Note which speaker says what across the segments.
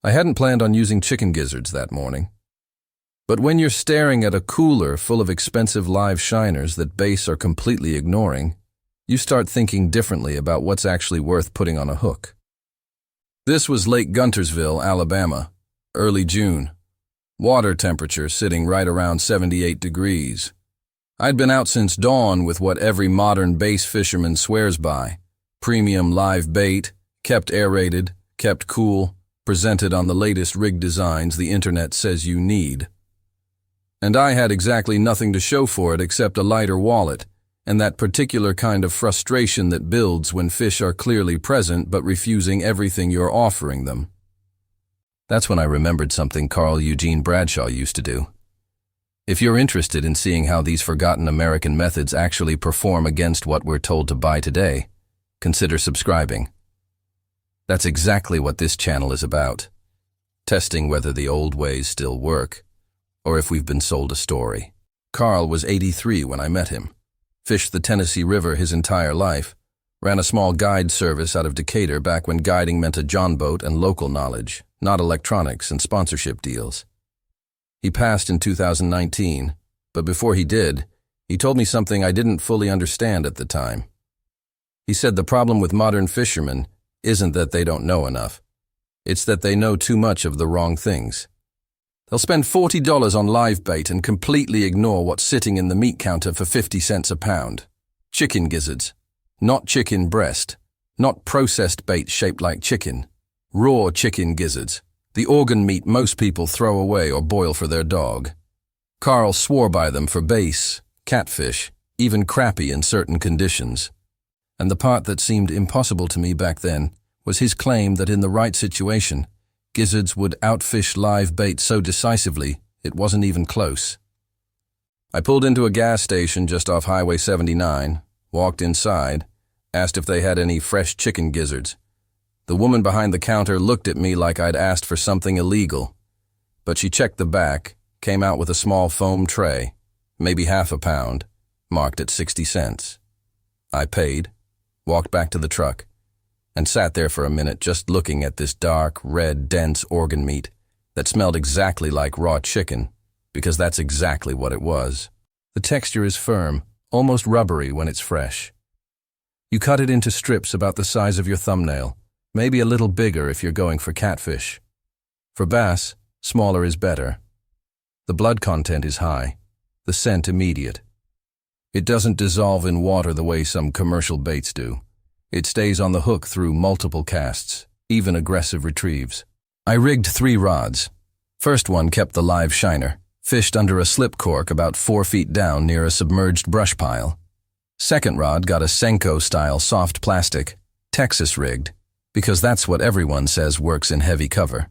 Speaker 1: I hadn't planned on using chicken gizzards that morning. But when you're staring at a cooler full of expensive live shiners that base are completely ignoring, you start thinking differently about what's actually worth putting on a hook. This was Lake Guntersville, Alabama, early June. Water temperature sitting right around 78 degrees. I'd been out since dawn with what every modern bass fisherman swears by: premium live bait, kept aerated, kept cool, presented on the latest rig designs the internet says you need. And I had exactly nothing to show for it except a lighter wallet, and that particular kind of frustration that builds when fish are clearly present but refusing everything you're offering them. That's when I remembered something Carl Eugene Bradshaw used to do. If you're interested in seeing how these forgotten American methods actually perform against what we're told to buy today, consider subscribing. That's exactly what this channel is about. Testing whether the old ways still work, or if we've been sold a story. Carl was 83 when I met him. Fished the Tennessee River his entire life. Ran a small guide service out of Decatur back when guiding meant a John boat and local knowledge, not electronics and sponsorship deals. He passed in 2019, but before he did, he told me something I didn't fully understand at the time. He said the problem with modern fishermen isn't that they don't know enough. It's that they know too much of the wrong things. They'll spend $40 on live bait and completely ignore what's sitting in the meat counter for 50 cents a pound. Chicken gizzards. Not chicken breast. Not processed bait shaped like chicken. Raw chicken gizzards. The organ meat most people throw away or boil for their dog. Carl swore by them for bass, catfish, even crappie in certain conditions. And the part that seemed impossible to me back then was his claim that in the right situation, gizzards would outfish live bait so decisively it wasn't even close. I pulled into a gas station just off Highway 79, walked inside, asked if they had any fresh chicken gizzards. The woman behind the counter looked at me like I'd asked for something illegal, but she checked the back, came out with a small foam tray, maybe half a pound, marked at 60 cents. I paid, walked back to the truck, and sat there for a minute just looking at this dark, red, dense organ meat that smelled exactly like raw chicken, because that's exactly what it was. The texture is firm, almost rubbery when it's fresh. You cut it into strips about the size of your thumbnail, maybe a little bigger if you're going for catfish. For bass, smaller is better. The blood content is high, the scent immediate. It doesn't dissolve in water the way some commercial baits do. It stays on the hook through multiple casts, even aggressive retrieves. I rigged 3 rods. First one kept the live shiner, fished under a slip cork about 4 feet down near a submerged brush pile. Second rod got a Senko-style soft plastic, Texas rigged, because that's what everyone says works in heavy cover.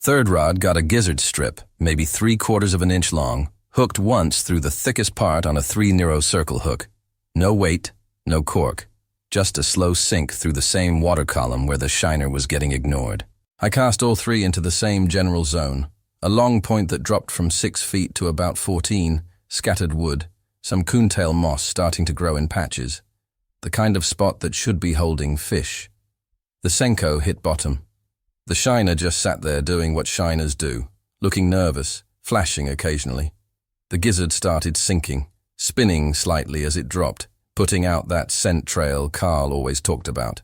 Speaker 1: Third rod got a gizzard strip, maybe 3/4 of an inch long, hooked once through the thickest part on a 3 circle hook. No weight, no cork, just a slow sink through the same water column where the shiner was getting ignored. I cast all 3 into the same general zone, a long point that dropped from 6 feet to about 14, scattered wood, some coontail moss starting to grow in patches, the kind of spot that should be holding fish. The Senko hit bottom. The shiner just sat there doing what shiners do, looking nervous, flashing occasionally. The gizzard started sinking, spinning slightly as it dropped, putting out that scent trail Carl always talked about.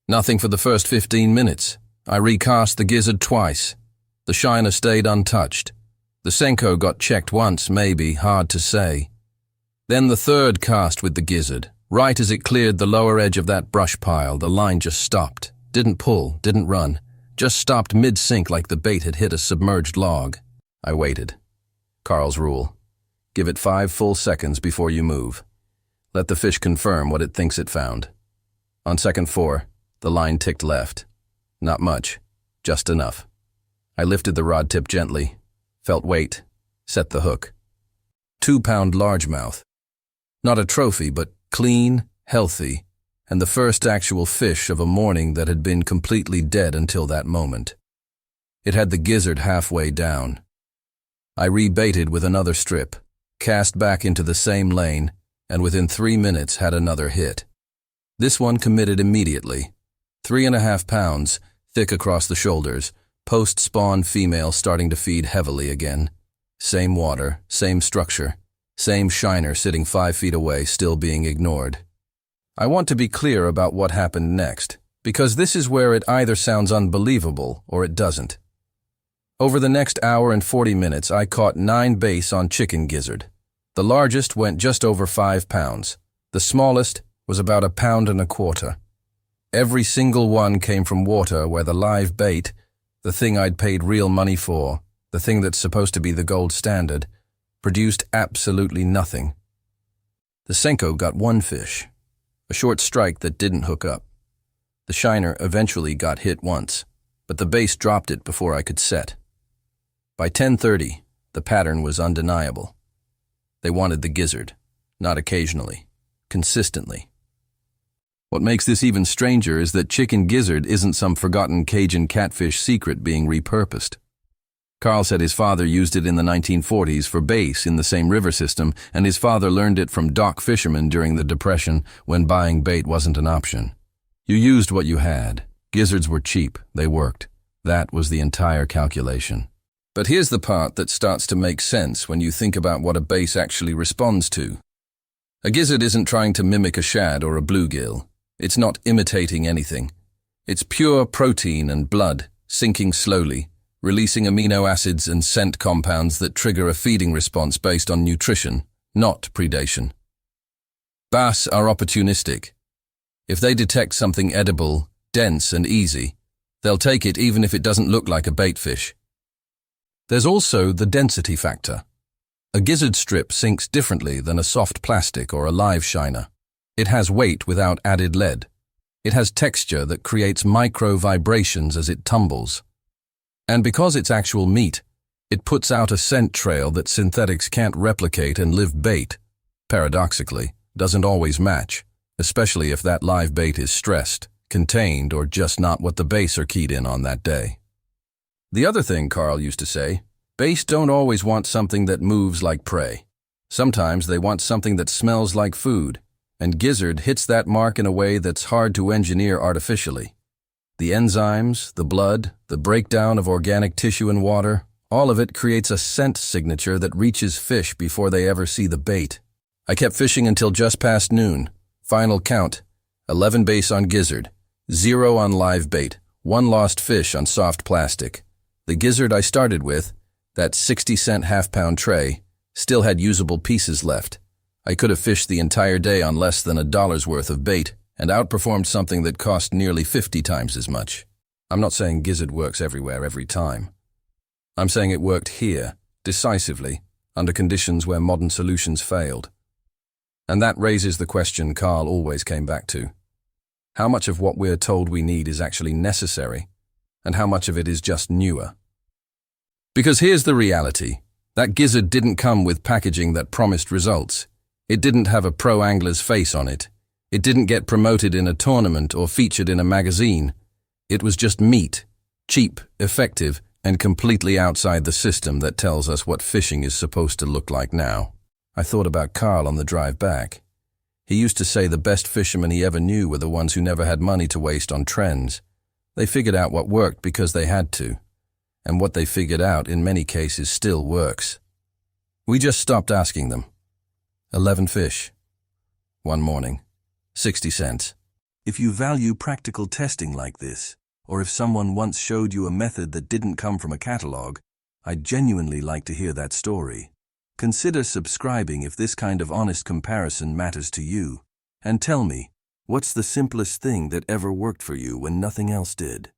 Speaker 1: Nothing for the first 15 minutes. I recast the gizzard twice. The shiner stayed untouched. The Senko got checked once, maybe, hard to say. Then the third cast with the gizzard. Right as it cleared the lower edge of that brush pile, the line just stopped. Didn't pull, didn't run. Just stopped mid-sink like the bait had hit a submerged log. I waited. Carl's rule. Give it 5 full seconds before you move. Let the fish confirm what it thinks it found. On second 4, the line ticked left. Not much, just enough. I lifted the rod tip gently, felt weight, set the hook. 2-pound largemouth. Not a trophy, but clean, healthy, and the first actual fish of a morning that had been completely dead until that moment. It had the gizzard halfway down. I rebaited with another strip, cast back into the same lane, and within 3 minutes had another hit. This one committed immediately. 3.5 pounds, thick across the shoulders, Post-spawn female starting to feed heavily again. Same water, same structure, same shiner sitting 5 feet away, still being ignored. I want to be clear about what happened next, because this is where it either sounds unbelievable or it doesn't. Over the next hour and 40 minutes, I caught 9 bass on chicken gizzard. The largest went just over 5 pounds. The smallest was about 1.25 pounds. Every single one came from water where the live bait, the thing I'd paid real money for, the thing that's supposed to be the gold standard, produced absolutely nothing. The Senko got 1 fish, a short strike that didn't hook up. The shiner eventually got hit once, but the base dropped it before I could set. By 10:30, the pattern was undeniable. They wanted the gizzard, not occasionally, consistently. What makes this even stranger is that chicken gizzard isn't some forgotten Cajun catfish secret being repurposed. Carl said his father used it in the 1940s for base in the same river system, and his father learned it from dock fishermen during the Depression when buying bait wasn't an option. You used what you had. Gizzards were cheap. They worked. That was the entire calculation. But here's the part that starts to make sense when you think about what a base actually responds to. A gizzard isn't trying to mimic a shad or a bluegill. It's not imitating anything. It's pure protein and blood, sinking slowly, releasing amino acids and scent compounds that trigger a feeding response based on nutrition, not predation. Bass are opportunistic. If they detect something edible, dense and easy, they'll take it even if it doesn't look like a bait fish. There's also the density factor. A gizzard strip sinks differently than a soft plastic or a live shiner. It has weight without added lead. It has texture that creates micro vibrations as it tumbles. And because it's actual meat, it puts out a scent trail that synthetics can't replicate, and live bait, paradoxically, doesn't always match, especially if that live bait is stressed, contained, or just not what the base are keyed in on that day. The other thing Carl used to say, base don't always want something that moves like prey. Sometimes they want something that smells like food, and gizzard hits that mark in a way that's hard to engineer artificially. The enzymes, the blood, the breakdown of organic tissue and water, all of it creates a scent signature that reaches fish before they ever see the bait. I kept fishing until just past noon. Final count, 11 bass on gizzard, 0 on live bait, 1 lost fish on soft plastic. The gizzard I started with, that 60-cent half-pound tray, still had usable pieces left. I could have fished the entire day on less than $1's worth of bait and outperformed something that cost nearly 50 times as much. I'm not saying gizzard works everywhere every time. I'm saying it worked here, decisively, under conditions where modern solutions failed. And that raises the question Carl always came back to. How much of what we're told we need is actually necessary, and how much of it is just newer? Because here's the reality. That gizzard didn't come with packaging that promised results. It didn't have a pro angler's face on it. It didn't get promoted in a tournament or featured in a magazine. It was just meat, cheap, effective, and completely outside the system that tells us what fishing is supposed to look like now. I thought about Carl on the drive back. He used to say the best fishermen he ever knew were the ones who never had money to waste on trends. They figured out what worked because they had to. And what they figured out in many cases still works. We just stopped asking them. 11 fish. One morning. 60 cents. If you value practical testing like this, or if someone once showed you a method that didn't come from a catalog, I'd genuinely like to hear that story. Consider subscribing if this kind of honest comparison matters to you. And tell me, what's the simplest thing that ever worked for you when nothing else did?